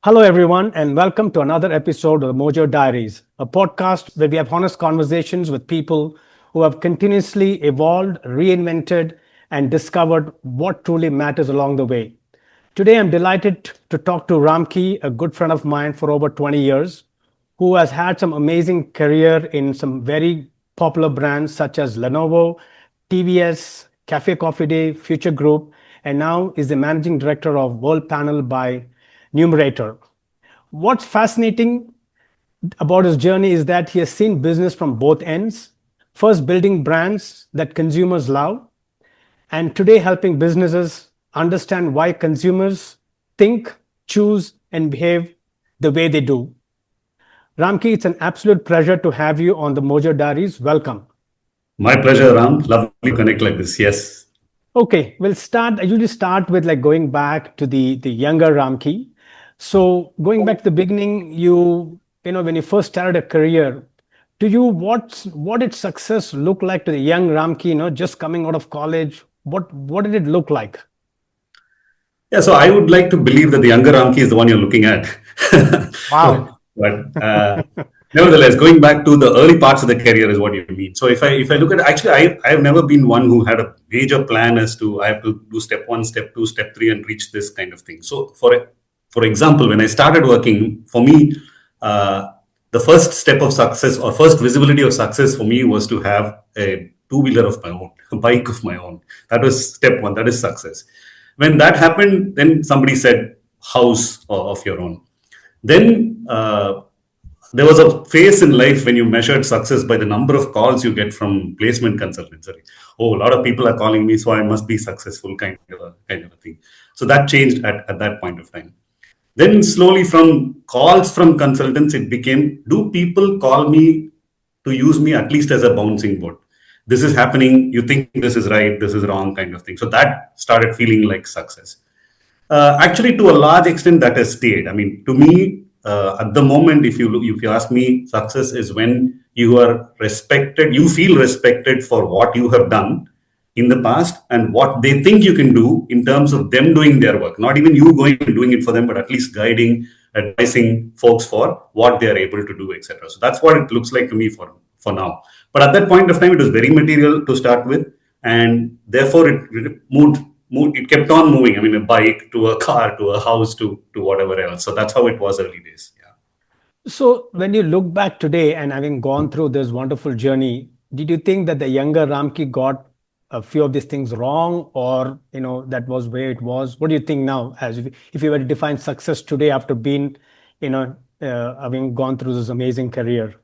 Hello, everyone, and welcome to another episode of the Mojo Diaries, a podcast where we have honest conversations with people who have continuously evolved, reinvented, and discovered what truly matters along the way. Today, I'm delighted to talk to Ramki, a good friend of mine for over 20 years, who has had some amazing career in some very popular brands such as Lenovo, TVS, Café Coffee Day, Future Group, and now is the managing director of Worldpanel by Numerator. What's fascinating about his journey is that he has seen business from both ends. First, building brands that consumers love, and today, helping businesses understand why consumers think, choose, and behave the way they do. Ramki, it's an absolute pleasure to have you on the Mojo Diaries. Welcome. My pleasure, Ram. Lovely to connect like this. Yes. Okay, we'll start. I usually start with like going back to the younger Ramki. So going back to the beginning, you know when you first started a career, to you what did success look like to the young Ramki? Just coming out of college, what did it look like? Yeah. So I would like to believe that the younger Ramki is the one you're looking at. Wow. But nevertheless, going back to the early parts of the career is what you mean. So if I look at actually, I've never been one who had a major plan as to I have to do step one, step two, step three, and reach this kind of thing. So for example, when I started working, for me, uh, the first step of success or first visibility of success for me was to have a two-wheeler of my own, a bike of my own. That was step one. That is success. When that happened, then somebody said house of your own. Then there was a phase in life when you measured success by the number of calls you get from placement consultants. Sorry. Oh, a lot of people are calling me, so I must be successful, kind of a thing. So that changed at that point of time. Then slowly from calls from consultants, it became, do people call me to use me at least as a bouncing board? This is happening. You think this is right, this is wrong, kind of thing. So that started feeling like success. Actually, to a large extent, that has stayed. I mean, to me, at the moment, if you ask me, success is when you are respected, you feel respected for what you have done in the past and what they think you can do in terms of them doing their work. Not even you going and doing it for them, but at least guiding, advising folks for what they are able to do, etc. So that's what it looks like to me for now. But at that point of time, it was very material to start with, and therefore it moved, it kept on moving. I mean, a bike to a car to a house to whatever else. So that's how it was early days. Yeah. So when you look back today and having gone through this wonderful journey, did you think that the younger Ramki got a few of these things wrong, or that was where it was? What do you think now, as if you were to define success today after being, having gone through this amazing career?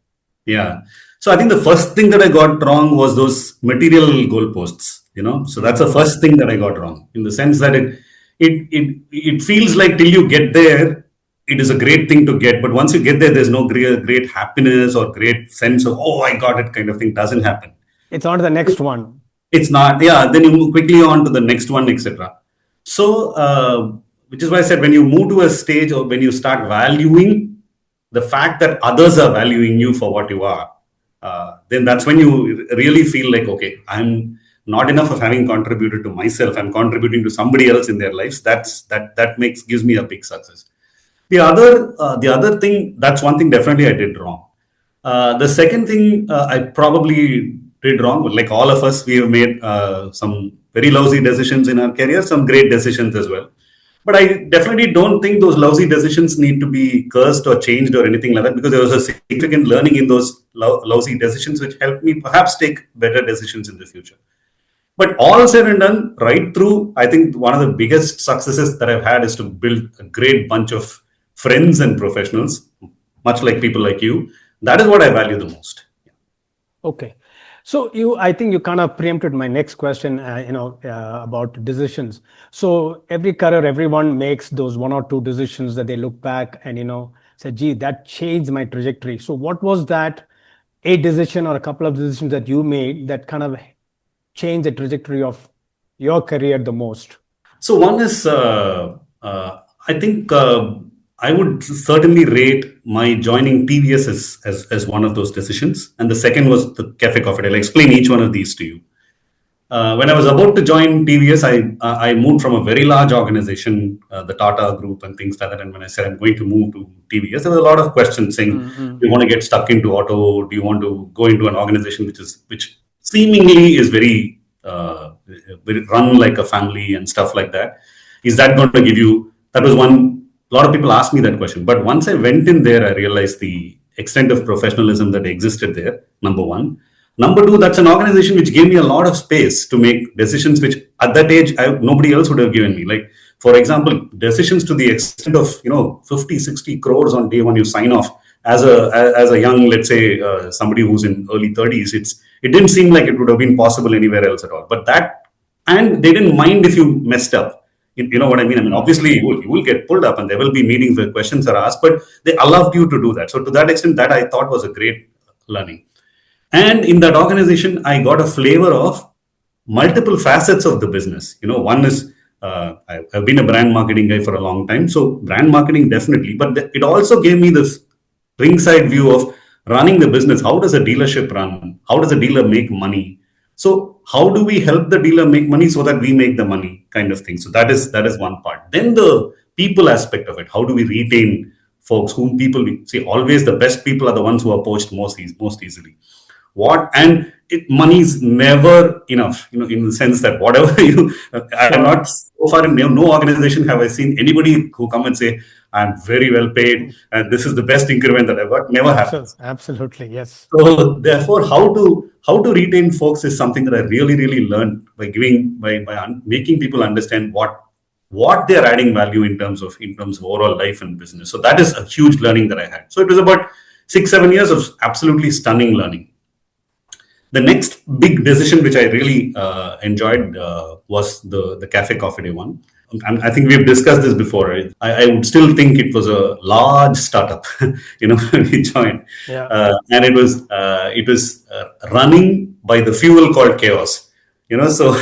Yeah. So I think the first thing that I got wrong was those material goalposts. So that's the first thing that I got wrong, in the sense that it feels like till you get there, it is a great thing to get. But once you get there, there's no great happiness or great sense of, oh, I got it kind of thing. Doesn't happen. It's on to the next one. It's not. Yeah. Then you move quickly on to the next one, etc. So, which is why I said, when you move to a stage or when you start valuing the fact that others are valuing you for what you are, then that's when you really feel like, okay, I'm not enough of having contributed to myself. I'm contributing to somebody else in their lives. That gives me a big success. The other thing, that's one thing definitely I did wrong. The second thing I probably did wrong, like all of us, we have made some very lousy decisions in our career, some great decisions as well. But I definitely don't think those lousy decisions need to be cursed or changed or anything like that, because there was a significant learning in those lousy decisions, which helped me perhaps take better decisions in the future. But all said and done, right through, I think one of the biggest successes that I've had is to build a great bunch of friends and professionals, much like people like you. That is what I value the most. Okay. So I think you kind of preempted my next question, about decisions. So every career, everyone makes those one or two decisions that they look back and, say, gee, that changed my trajectory. So what was that a decision or a couple of decisions that you made that kind of changed the trajectory of your career the most? So one is, I think I would certainly rate my joining TVS as one of those decisions. And the second was the Cafe Coffee. I'll explain each one of these to you. when I was about to join TVS, I moved from a very large organization, the Tata Group and things like that. And when I said I'm going to move to TVS, there were a lot of questions saying, "Do you want to get stuck into auto? Do you want to go into an organization which seemingly is very run like a family and stuff like that? Is that going to give you?" That was one. A lot of people asked me that question, but once I went in there, I realized the extent of professionalism that existed there. Number one. Number two, that's an organization which gave me a lot of space to make decisions which at that age nobody else would have given me. Like, for example, decisions to the extent of 50, 60 crores on day one you sign off as a young, let's say, somebody who's in early 30s. It didn't seem like it would have been possible anywhere else at all. But that, and they didn't mind if you messed up. You know what I mean? I mean, obviously you will get pulled up and there will be meetings where questions are asked, but they allowed you to do that. So to that extent, that I thought was a great learning. And in that organization, I got a flavor of multiple facets of the business. One is I've been a brand marketing guy for a long time, so brand marketing definitely. But it also gave me this ringside view of running the business. How does a dealership run? How does a dealer make money? So how do we help the dealer make money so that we make the money, kind of thing. So that is one part. Then the people aspect of it. How do we retain folks whom people see? Always the best people are the ones who are poached most easily. Money is never enough, in the sense that whatever I'm not so far in no organization have I seen anybody who come and say, "I'm very well paid and this is the best increment that I've got." Never happens. Absolutely, yes. So therefore, how to retain folks is something that I really, really learned by making people understand what they're adding value in terms of overall life and business. So that is a huge learning that I had. So it was about 6-7 years of absolutely stunning learning. The next big decision which I really enjoyed was the Café Coffee Day one. And I think we've discussed this before. Right? I would still think it was a large startup, when we joined, and it was running by the fuel called chaos. So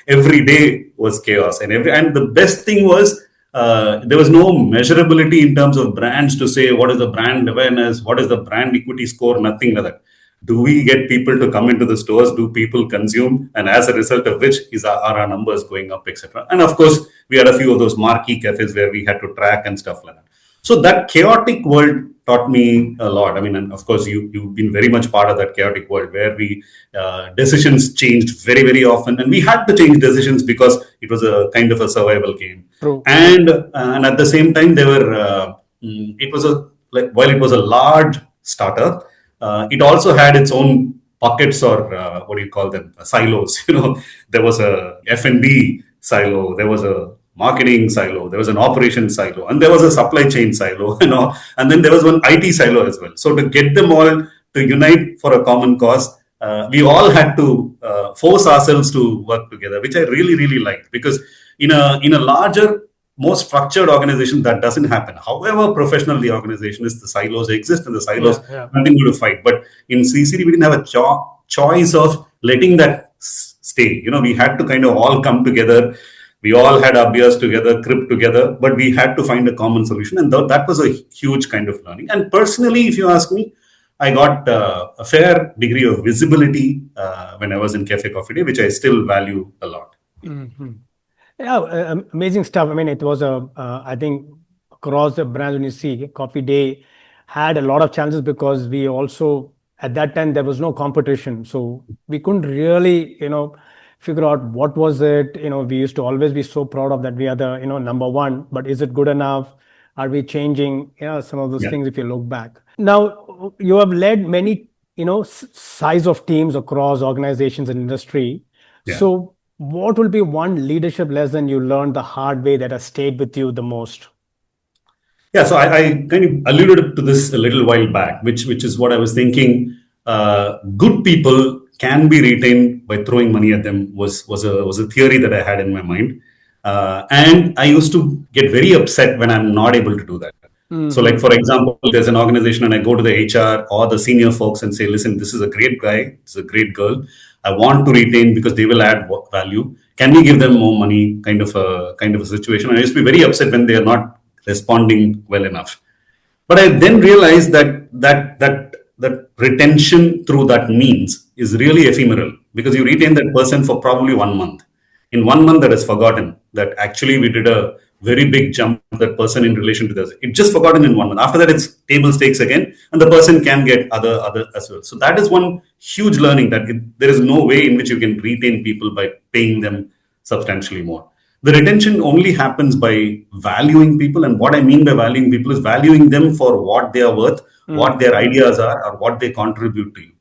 every day was chaos, and the best thing was there was no measurability in terms of brands to say what is the brand awareness, what is the brand equity score, nothing like that. Do we get people to come into the stores? Do people consume? And as a result of which are our numbers going up, etc. And of course, we had a few of those marquee cafes where we had to track and stuff like that. So that chaotic world taught me a lot. I mean, and of course, you've been very much part of that chaotic world where decisions changed very, very often. And we had to change decisions because it was a kind of a survival game. True. And at the same time, while it was a large startup, it also had its own pockets, or what do you call them, silos. There was a F&B silo, there was a marketing silo, there was an operations silo, and there was a supply chain silo, and then there was one IT silo as well. So to get them all to unite for a common cause, we all had to force ourselves to work together, which I really, really liked, because in a larger, more structured organization, that doesn't happen. However professional the organization is, the silos exist and the silos continue to fight. But in CCD, we didn't have a choice of letting that stay. We had to kind of all come together. We all had our beers together, crib together, but we had to find a common solution. And that was a huge kind of learning. And personally, if you ask me, I got a fair degree of visibility when I was in Café Coffee Day, which I still value a lot. Mm-hmm. Yeah, amazing stuff. I mean, it was I think across the brands, when you see Coffee Day had a lot of challenges because we also, at that time, there was no competition. So we couldn't really, figure out what was it. We used to always be so proud of that we are the, number one, but is it good enough? Are we changing? Some of those things if you look back. Now, you have led many, size of teams across organizations and industry. Yeah. So what will be one leadership lesson you learned the hard way that has stayed with you the most? Yeah, so I kind of alluded to this a little while back, which is what I was thinking. Good people can be retained by throwing money at them was a theory that I had in my mind, and I used to get very upset when I'm not able to do that. Mm-hmm. So, like for example, there's an organization and I go to the HR or the senior folks and say, "Listen, this is a great guy, this is a great girl. I want to retain because they will add value. Can we give them more money?" Kind of a situation. And I used to be very upset when they are not responding well enough. But I then realized that that retention through that means is really ephemeral, because you retain that person for probably 1 month. In 1 month, that is forgotten that actually we did a very big jump that person in relation to this. It's just forgotten in 1 month. After that, it's table stakes again, and the person can get other as well. So that is one huge learning, that there is no way in which you can retain people by paying them substantially more. The retention only happens by valuing people, and what I mean by valuing people is valuing them for what they are worth, what their ideas are, or what they contribute to you.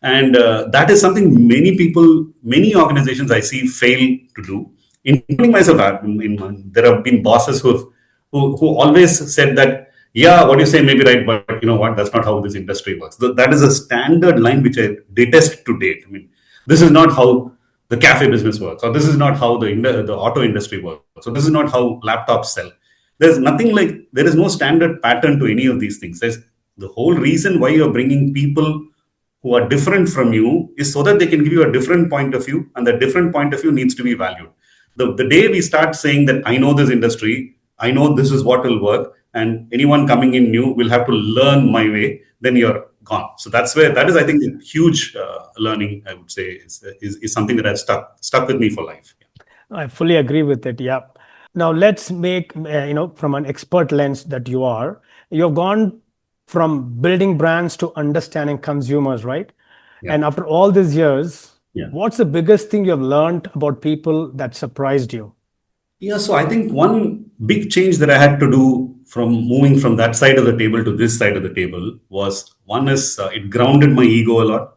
And that is something many people, many organizations I see fail to do, including myself. There have been bosses who always said that, yeah, what you say may be right, but you know what, that's not how this industry works. That is a standard line which I detest to date. I mean, this is not how the cafe business works, or this is not how the auto industry works, so this is not how laptops sell. There's nothing like, there is no standard pattern to any of these things. There's the whole reason why you're bringing people who are different from you is so that they can give you a different point of view, and that different point of view needs to be valued. The day we start saying that I know this industry, I know this is what will work, and anyone coming in new will have to learn my way, then you're gone. So that's where, that is, I think, a huge learning, I would say, is something that has stuck with me for life. I fully agree with it. Yeah. Now let's make, from an expert lens that you've gone from building brands to understanding consumers, right? Yeah. And after all these years, Yeah. what's the biggest thing you've learned about people that surprised you? Yeah, so I think one big change that I had to do from moving from that side of the table to this side of the table was, one is it grounded my ego a lot.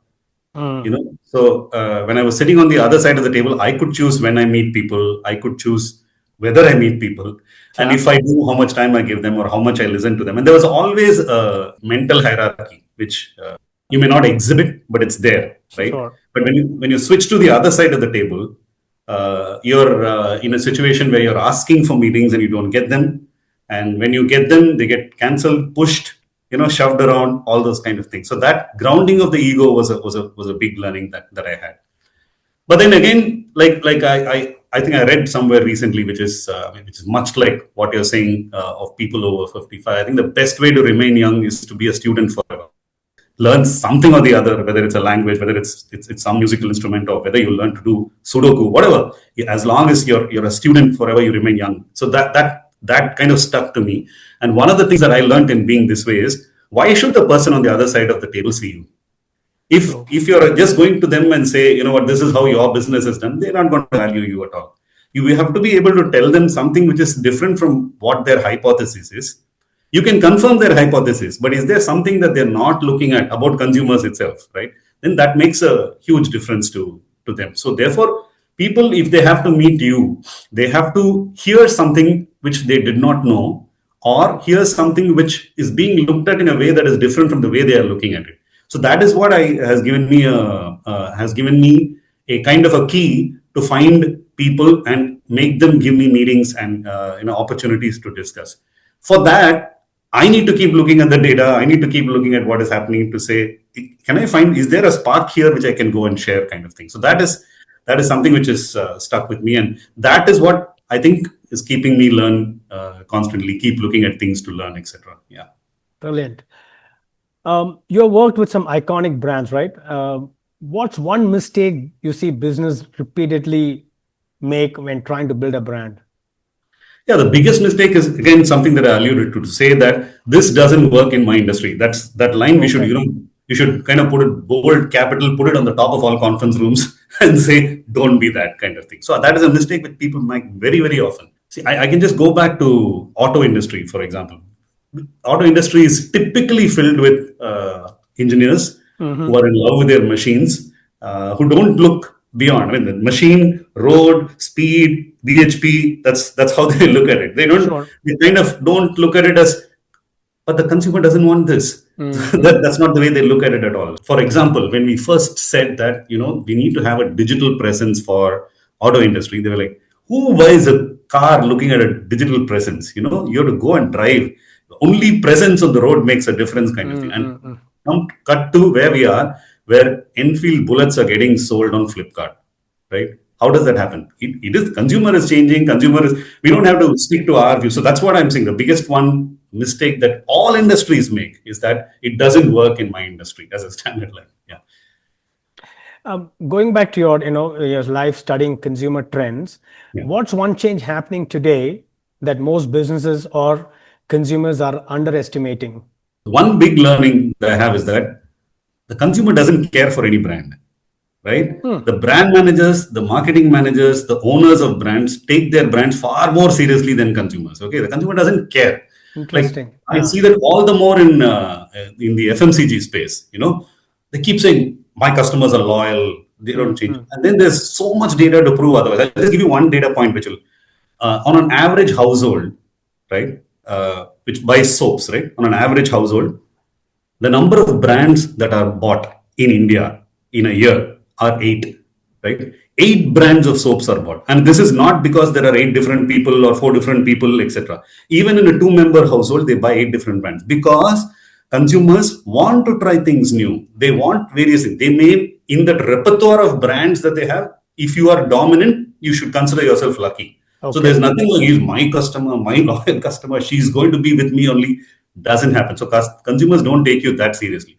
So when I was sitting on the other side of the table, I could choose when I meet people, I could choose whether I meet people, and if I do, how much time I give them or how much I listen to them. And there was always a mental hierarchy, which you may not exhibit, but it's there, right? Sure. But when you switch to the other side of the table, you're in a situation where you're asking for meetings and you don't get them, and when you get them, they get cancelled, pushed, shoved around, all those kind of things. So that grounding of the ego was a big learning that I had. But then again, like I think I read somewhere recently, which is much like what you're saying of people over 55. I think the best way to remain young is to be a student forever. Learn something or the other, whether it's a language, whether it's some musical instrument, or whether you learn to do Sudoku, whatever. As long as you're a student forever, you remain young. So that kind of stuck to me. And one of the things that I learned in being this way is, why should the person on the other side of the table see you? If you're just going to them and say, you know what, this is how your business is done, they're not going to value you at all. You have to be able to tell them something which is different from what their hypothesis is. You can confirm their hypothesis, but is there something that they're not looking at about consumers itself, right? Then that makes a huge difference to them. So therefore, people, if they have to meet you, they have to hear something which they did not know, or hear something which is being looked at in a way that is different from the way they are looking at it. So that is what has given me a kind of a key to find people and make them give me meetings and opportunities to discuss. For that, I need to keep looking at the data. I need to keep looking at what is happening to say, can I find, is there a spark here which I can go and share, kind of thing. So that is something which is stuck with me, and that is what I think is keeping me learn constantly, keep looking at things to learn, etc. Yeah. Brilliant. You have worked with some iconic brands, right? What's one mistake you see business repeatedly make when trying to build a brand? Yeah, the biggest mistake is, again, something that I alluded to say that this doesn't work in my industry. That's that line. We should, you should kind of put it bold, capital, put it on the top of all conference rooms and say, don't be that kind of thing. So that is a mistake which people make very, very often. See, I can just go back to auto industry, for example. Auto industry is typically filled with engineers who are in love with their machines, who don't look beyond. I mean, the machine, road, speed, BHP, that's how they look at it. They don't. Sure. They kind of don't look at it as, but the consumer doesn't want this. That's not the way they look at it at all. For example, when we first said that, we need to have a digital presence for auto industry, they were like, who buys a car looking at a digital presence? You have to go and drive. Only presence on the road makes a difference, kind of thing. And cut to where we are, where Enfield bullets are getting sold on Flipkart, right? How does that happen? It is, consumer is changing. We don't have to stick to our view. So that's what I'm saying. The biggest one mistake that all industries make, is that it doesn't work in my industry as a standard line. Yeah. Going back to your life studying consumer trends, Yeah. what's one change happening today that most businesses or consumers are underestimating? One big learning that I have is that the consumer doesn't care for any brand, right? Hmm. The brand managers, the marketing managers, the owners of brands take their brands far more seriously than consumers. Okay, the consumer doesn't care. Like Interesting. I Yeah. see that all the more in the FMCG space. They keep saying my customers are loyal, they don't change, Hmm. and then there's so much data to prove otherwise. I'll just give you one data point, which will on an average household, right, which buys soaps, right, on an average household, the number of brands that are bought in India in a year are eight, right? Eight brands of soaps are bought. And this is not because there are eight different people or four different people, etc. Even in a two-member household, they buy eight different brands because consumers want to try things new. They want various things. They may, in that repertoire of brands that they have, if you are dominant, you should consider yourself lucky. So there's Okay. nothing like he's my customer, my loyal customer, she's going to be with me only. Doesn't happen. So consumers don't take you that seriously.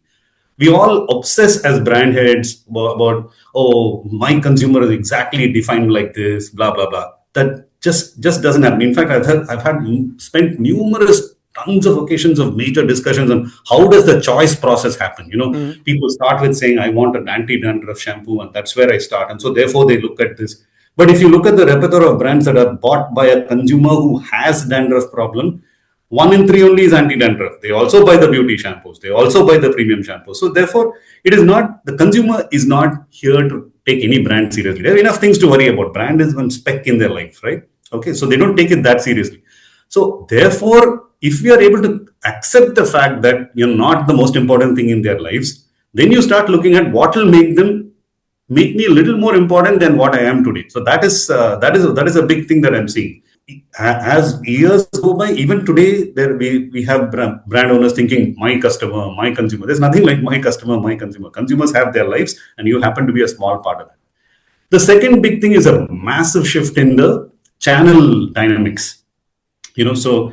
We all obsess as brand heads about, oh, my consumer is exactly defined like this, blah blah blah. That just doesn't happen. In fact, I've had spent numerous tons of occasions of major discussions on how does the choice process happen. Hmm. People start with saying I want an anti-dandruff shampoo, and that's where I start, and so therefore they look at this. But if you look at the repertoire of brands that are bought by a consumer who has dandruff problem, one in three only is anti-dandruff. They also buy the beauty shampoos. They also buy the premium shampoos. So therefore, it is not, the consumer is not here to take any brand seriously. There are enough things to worry about. Brand is one speck in their life, right? Okay, so they don't take it that seriously. So therefore, if we are able to accept the fact that you're not the most important thing in their lives, then you start looking at what will make me a little more important than what I am today. So that is a big thing that I'm seeing. As years go by, even today, we have brand owners thinking my customer, my consumer. There's nothing like my customer, my consumer. Consumers have their lives, and you happen to be a small part of that. The second big thing is a massive shift in the channel dynamics. So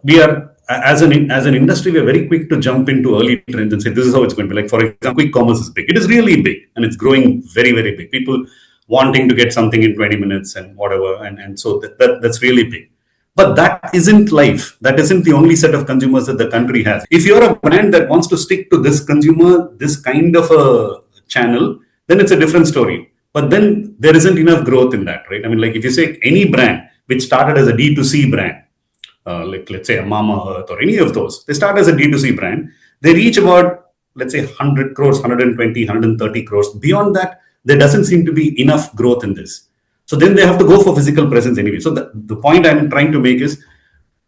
we are as an industry, we are very quick to jump into early trends and say this is how it's going to be. Like for example, quick commerce is big. It is really big, and it's growing very very big. People wanting to get something in 20 minutes and whatever, and so that's really big. But that isn't life. That isn't the only set of consumers that the country has. If you're a brand that wants to stick to this consumer, this kind of a channel, then it's a different story. But then there isn't enough growth in that, right? I mean, like if you say any brand which started as a D2C brand, like let's say a Mama Earth or any of those, they start as a D2C brand. They reach about, let's say 100 crores, 120, 130 crores. Beyond that, there doesn't seem to be enough growth in this. So then they have to go for physical presence anyway. So the point I'm trying to make is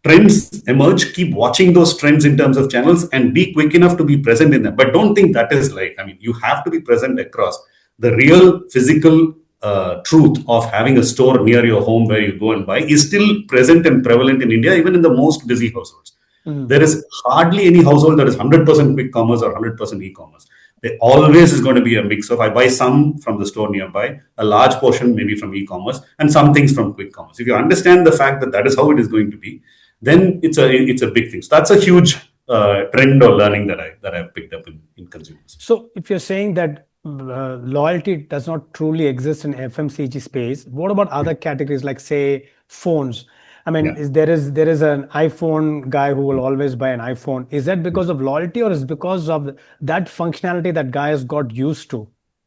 trends emerge, keep watching those trends in terms of channels and be quick enough to be present in them. But don't think that is life. I mean, you have to be present across. The real physical truth of having a store near your home where you go and buy is still present and prevalent in India, even in the most busy households. There is hardly any household that is 100% quick commerce or 100% e-commerce. There always is going to be a mix of I buy some from the store nearby, a large portion maybe from e-commerce, and some things from quick commerce. If you understand the fact that that is how it is going to be, then it's a big thing. So that's a huge trend or learning that I've picked up in consumers. So if you're saying that loyalty does not truly exist in FMCG space, what about other categories like say phones? I mean, Yeah. there is an iPhone guy who will always buy an iPhone. Is that because of loyalty or is it because of that functionality that guy has got used to?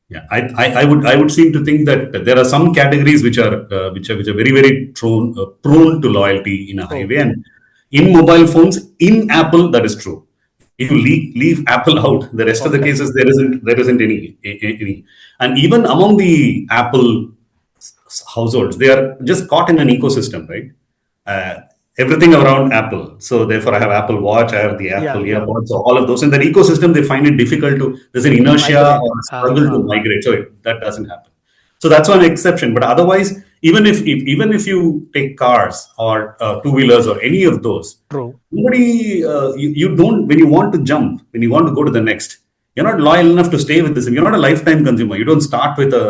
Yeah, I would seem to think that there are some categories which are very very prone to loyalty in a high Oh, way, and in mobile phones, in Apple, that is true. If you leave Apple out, the rest of the okay. cases there isn't any, and even among the Apple households, they are just caught in an ecosystem, right? Uh, Everything around Apple. So therefore, I have Apple Watch, I have the Apple Yeah, yeah. earbuds, so all of those in that ecosystem. They find it difficult to. There's an inertia Migrate. or a struggle to migrate. So that doesn't happen. So that's one exception. But otherwise, even if you take cars or two-wheelers or any of those, True. nobody you don't when you want to jump, when you want to go to the next, you're not loyal enough to stay with this. You're not a lifetime consumer. You don't start with a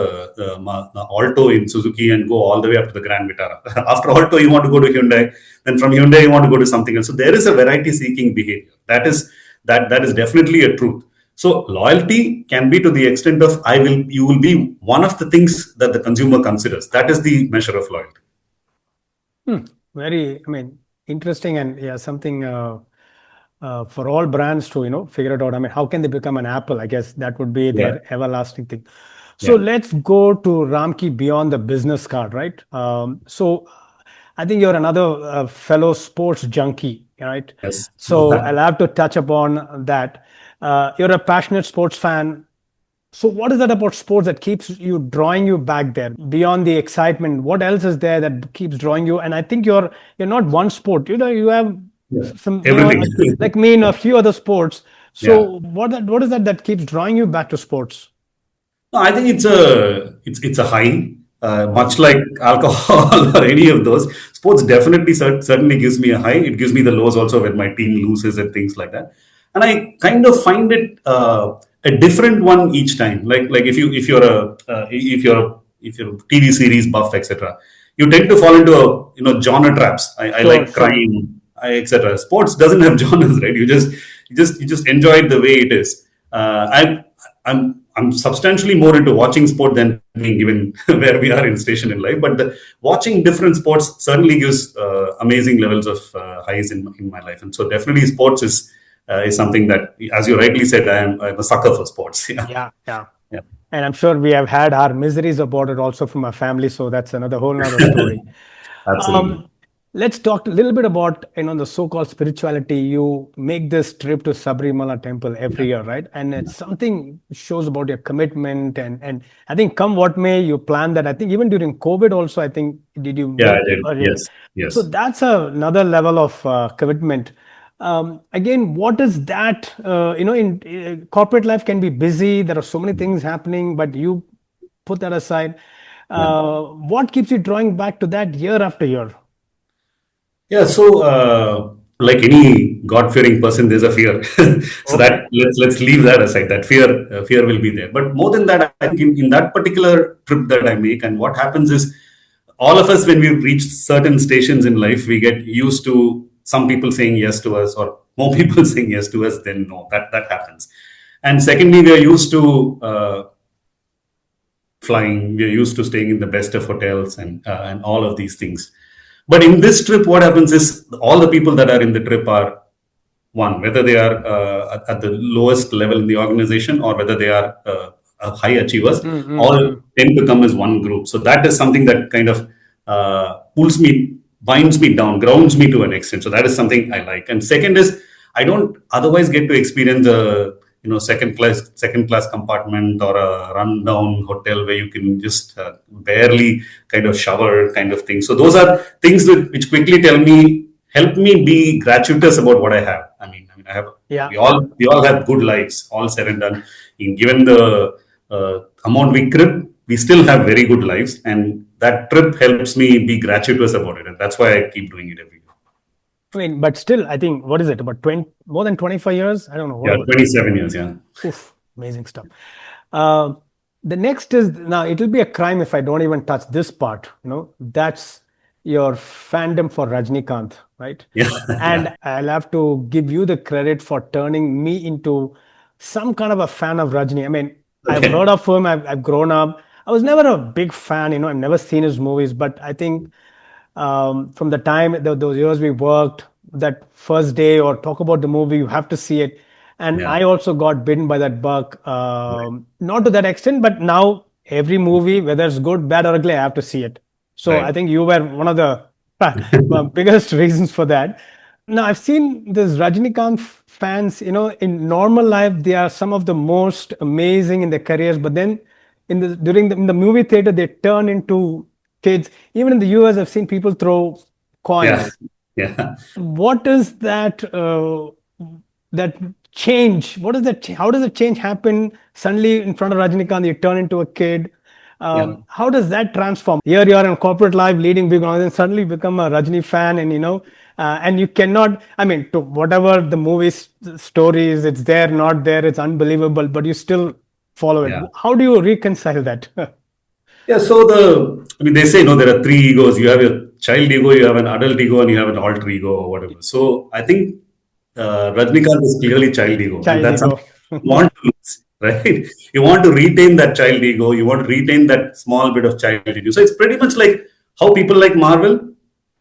Alto in Suzuki and go all the way up to the Grand Vitara. After Alto, you want to go to Hyundai. Then from Hyundai, you want to go to something else. So there is a variety-seeking behavior. That is definitely a truth. So loyalty can be to the extent of you will be one of the things that the consumer considers. That is the measure of loyalty. Very, I mean, interesting, and yeah, something for all brands to figure it out. I mean, how can they become an Apple? I guess that would be Yeah. their everlasting thing. So Yeah. let's go to Ramki beyond the business card, right? So I think you're another fellow sports junkie, right? Yes. So I'll have to touch upon that. You're a passionate sports fan. So what is that about sports that keeps drawing you back there beyond the excitement? What else is there that keeps drawing you? And I think you're not one sport. You have Yeah. some, Everything. like me in a few other sports. Yeah. So what is that keeps drawing you back to sports? No, I think it's a high, much like alcohol or any of those. Sports definitely certainly gives me a high. It gives me the lows also when my team loses and things like that. And I kind of find it a different one each time. Like if you're a TV series buff, etc., you tend to fall into genre traps. I Sure, like sure. crime, etc. Sports doesn't have genres, right? You just enjoy it the way it is. I'm substantially more into watching sport than being given where we are in station in life. But watching different sports certainly gives amazing levels of highs in my life, and so definitely sports is something that, as you rightly said, I'm a sucker for sports. Yeah, Yeah, yeah. yeah, And I'm sure we have had our miseries about it also from our family. So that's another whole nother story. absolutely. Um, let's talk a little bit about the so-called spirituality. You make this trip to Sabarimala temple every year, right? And it's something shows about your commitment, and I think come what may, you plan that. I think even during COVID also, I think did you Yeah, I make did. Yes, so yes. that's another level of commitment. Again, what is that? In corporate life can be busy. There are so many things happening, but you put that aside. Yeah. What keeps you drawing back to that year after year? Yeah, so like any God-fearing person, there's a fear. So Okay. that let's leave that aside. That fear will be there. But more than that, I think in that particular trip that I make, and what happens is, all of us, when we reach certain stations in life, we get used to some people saying yes to us, or more people saying yes to us than no. That happens. And secondly, we are used to flying. We are used to staying in the best of hotels and all of these things. But in this trip, what happens is all the people that are in the trip are one, whether they are at the lowest level in the organization or whether they are high achievers, all Mm-hmm. tend to come as one group. So that is something that kind of pulls me, binds me down, grounds me to an extent. So that is something I like. And second is, I don't otherwise get to experience a second class compartment or a rundown hotel where you can just barely kind of shower kind of thing. So those are things which quickly help me be gratuitous about what I have. I mean, Yeah, yeah. we all have good lives, all said and done. Given the amount we crib, we still have very good lives, and that trip helps me be gratuitous about it, and that's why I keep doing it every year. I mean, but still, I think what is it about 20, more than 25 years? I don't know, Yeah, whatever. 27 years. Yeah, Oof, amazing stuff. Uh, the next is now it'll be a crime if I don't even touch this part. That's your fandom for Rajinikanth, right? yeah, yeah, And I'll have to give you the credit for turning me into some kind of a fan of Rajni. I mean, I've okay, heard of him, I've grown up. I was never a big fan, I've never seen his movies, but I think from the time those years we worked, that first day or talk about the movie, you have to see it. And yeah, I also got bitten by that bug, right, not to that extent, but now every movie, whether it's good, bad, or ugly, I have to see it. So I right, think you were one of the biggest reasons for that. Now I've seen this Rajinikanth fans, in normal life, they are some of the most amazing in their careers, but then in the movie theater, they turn into kids. Even in the US, I've seen people throw yeah, coins. yeah, What is that change? What is that? How does the change happen suddenly in front of Rajinikanth? You turn into a kid. yeah. How does that transform? Here you are in corporate life, leading big organizations, suddenly become a Rajini fan, and And you cannot, I mean, to whatever the stories, it's there, not there, it's unbelievable, but you still follow it. Yeah. How do you reconcile that? Yeah, so I mean, they say, there are three egos. You have your child ego, you have an adult ego, and you have an alter ego or whatever. So I think Rajinikanth is clearly child ego, and Child that's something ego. you want to lose, right? You want to retain that child ego, you want to retain that small bit of child in you. So it's pretty much like how people like Marvel.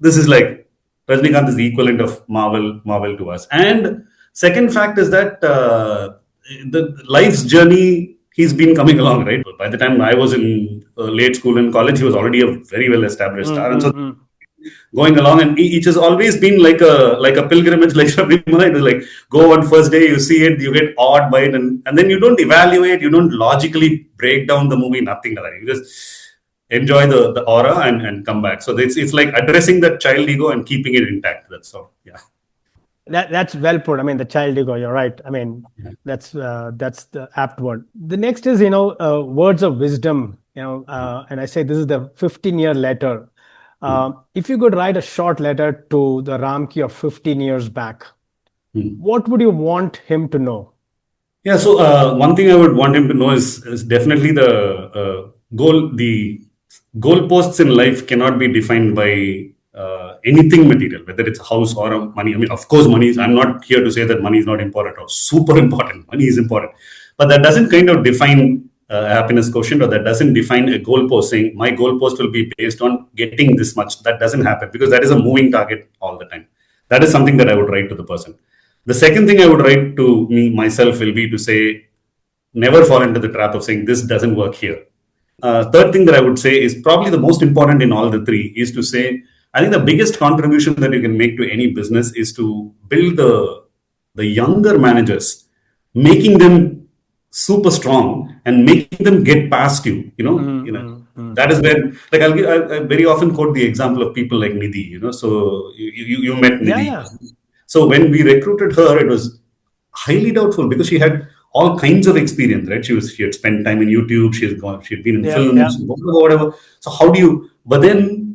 This is like Rajinikanth is the equivalent of Marvel to us. And second fact is that the life's journey he's been coming along, right? By the time I was in late school and college, he was already a very well established star, and so going along, and it has always been like a pilgrimage, like Sabarimala. It was like go on first day, you see it, you get awed by it, and then you don't evaluate, you don't logically break down the movie, nothing like that. You just enjoy the aura and come back. So it's like addressing that child ego and keeping it intact. That's all. Yeah. That's well put. I mean, the child ego. You're right. I mean, that's the apt word. The next is words of wisdom. And I say this is the 15-year letter. If you could write a short letter to the Ramki of 15 years back, what would you want him to know? Yeah, so one thing I would want him to know is definitely the goal. The goalposts in life cannot be defined by anything material, whether it's a house or a money. I mean, of course, money is. I'm not here to say that money is not important or super important. Money is important, but that doesn't kind of define a happiness quotient, or that doesn't define a goalpost. Saying my goalpost will be based on getting this much. That doesn't happen because that is a moving target all the time. That is something that I would write to the person. The second thing I would write to me myself will be to say, never fall into the trap of saying this doesn't work here. Third thing that I would say is probably the most important in all the three is to say, I think the biggest contribution that you can make to any business is to build the younger managers, making them super strong and making them get past you. That is where, like, I very often quote the example of people like Nidhi. So you met Nidhi. Yeah. So when we recruited her, it was highly doubtful because she had all kinds of experience, right? She had spent time in YouTube, she'd been in films, whatever. So how do you? But then,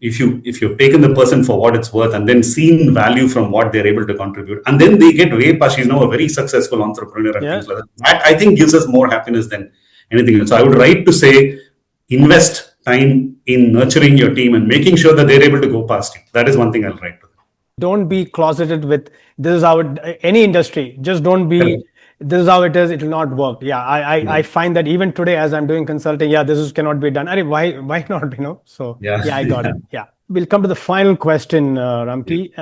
if you've taken the person for what it's worth and then seen value from what they're able to contribute, and then they get way past. She's now a very successful entrepreneur and things like that. That I think gives us more happiness than anything else. So I would write to say, invest time in nurturing your team and making sure that they're able to go past you. That is one thing I'll write to them. Don't be closeted with this is how any industry. Just don't be this is how it is. It will not work. Yeah, I find that even today as I'm doing consulting, cannot be done. Why not? So I got it. Yeah, we'll come to the final question, Ramki.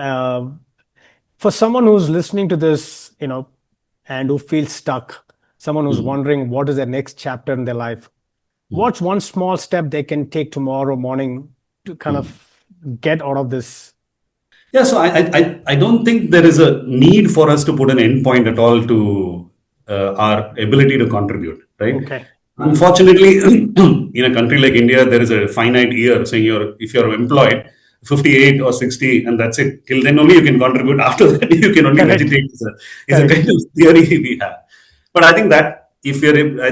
For someone who's listening to this, and who feels stuck, someone who's wondering what is their next chapter in their life, what's one small step they can take tomorrow morning to kind of get out of this? Yeah, so I don't think there is a need for us to put an endpoint at all to our ability to contribute, right? Okay. Unfortunately, in a country like India, there is a finite year saying if you're employed 58 or 60, and that's it. Till then only you can contribute. After that, you can only vegetate. It's a kind of theory we have. But I think that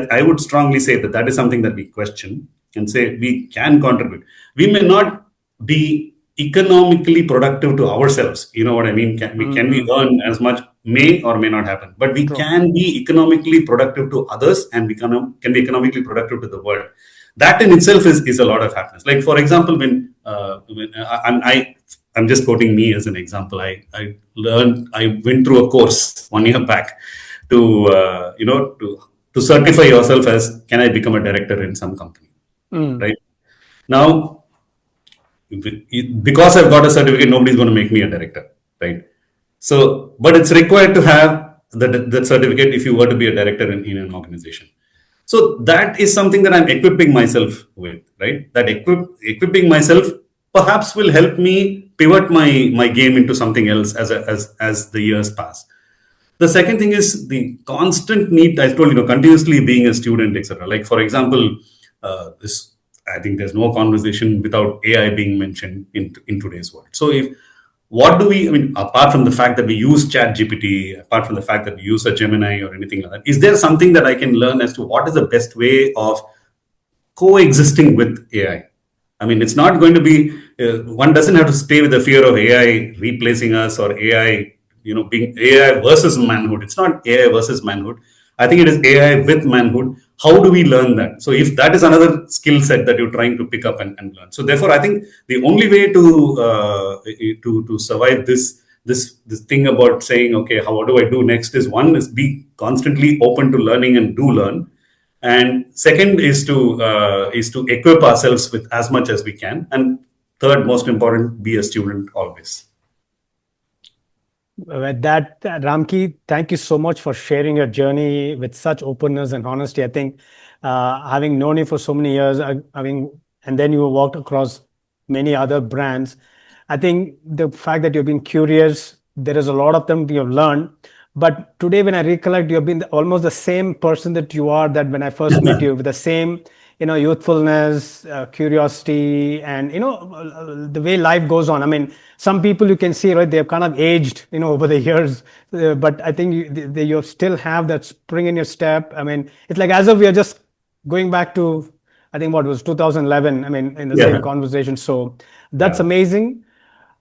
I would strongly say that is something that we question and say we can contribute. We may not be economically productive to ourselves. You know what I mean? Can we earn as much? May or may not happen. But we can be economically productive to others, and we can be economically productive to the world. That in itself is a lot of happiness. Like, for example, when I'm just quoting me as an example. I went through a course 1 year back to certify yourself as, can I become a director in some company, right? Now, because I've got a certificate, nobody's going to make me a director, right? So, but it's required to have that certificate if you were to be a director in an organization. So that is something that I'm equipping myself with, right? That equipping myself perhaps will help me pivot my game into something else as the years pass. The second thing is the constant need, I told continuously being a student, etc. Like, for example, I think there's no conversation without AI being mentioned in today's world. So apart from the fact that we use ChatGPT, apart from the fact that we use a Gemini or anything like that, is there something that I can learn as to what is the best way of coexisting with AI? I mean, it's not going to be, one doesn't have to stay with the fear of AI replacing us or AI, being AI versus manhood. It's not AI versus manhood. I think it is AI with manhood. How do we learn that? So if that is another skill set that you're trying to pick up and learn. So therefore, I think the only way to survive this thing about saying, okay, what do I do next, is one is be constantly open to learning and do learn, and second is to equip ourselves with as much as we can, and third, most important, be a student always. With that, Ramki, thank you so much for sharing your journey with such openness and honesty. I think having known you for so many years, and then you walked across many other brands. I think the fact that you've been curious, there is a lot of them you've learned. But today, when I recollect, you've been almost the same person that you are that when I first met you, with the same, youthfulness, curiosity, and the way life goes on. I mean, some people you can see, right, they've kind of aged, over the years, but I think you still have that spring in your step. I mean, it's like as if we are just going back to, I think what was 2011. I mean, in the same Yeah, conversation. So that's yeah. amazing.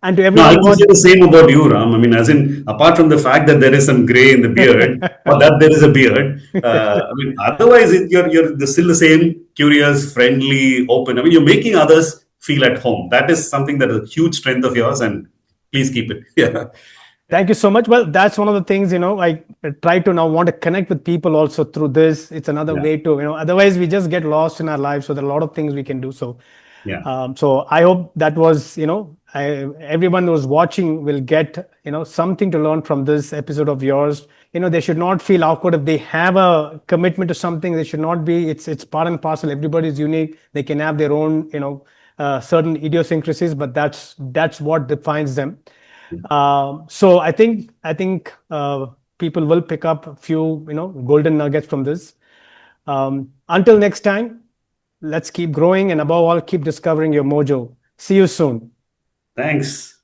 And to No, I everyone would say watching. the same about you, Ram. I mean, as in, apart from the fact that there is some gray in the beard, or that there is a beard, I mean, otherwise, you're still the same, curious, friendly, open. I mean, you're making others feel at home. That is something that is a huge strength of yours, and please keep it. Yeah, Thank you so much. Well, that's one of the things, I try to now want to connect with people also through this. It's another yeah, way to, otherwise we just get lost in our lives. So there are a lot of things we can do. So, yeah. so I hope that was, everyone who's watching will get, something to learn from this episode of yours. They should not feel awkward if they have a commitment to something. They should not be, it's part and parcel. Everybody's unique. They can have their own, certain idiosyncrasies, but that's what defines them. So I think people will pick up a few golden nuggets from this. Until next time, let's keep growing and above all keep discovering your mojo. See you soon. Thanks.